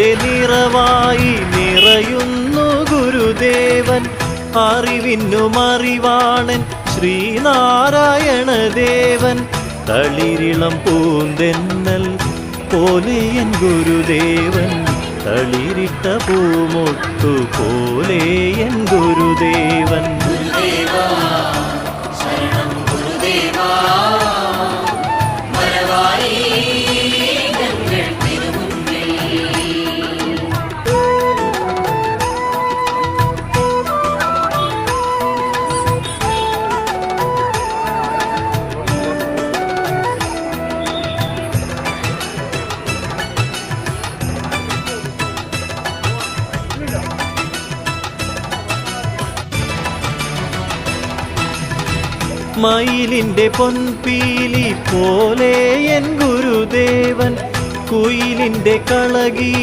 അറിവിൻ്റെ നിറവായി നിറയുന്നു ഗുരുദേവൻ. അറിവിനും അറിവാണൻ ശ്രീനാരായണദേവൻ. തളിരിളം പൂന്തെന്നൽ പോലെയൻ ഗുരുദേവൻ. തളിരിട്ട പൂമൊട്ടു പോലെയൻ ഗുരുദേവൻ. മയിലിൻ്റെ പൊൻപീലി പോലെ എൻ ഗുരുദേവൻ. കുയിലിൻ്റെ കളഗീ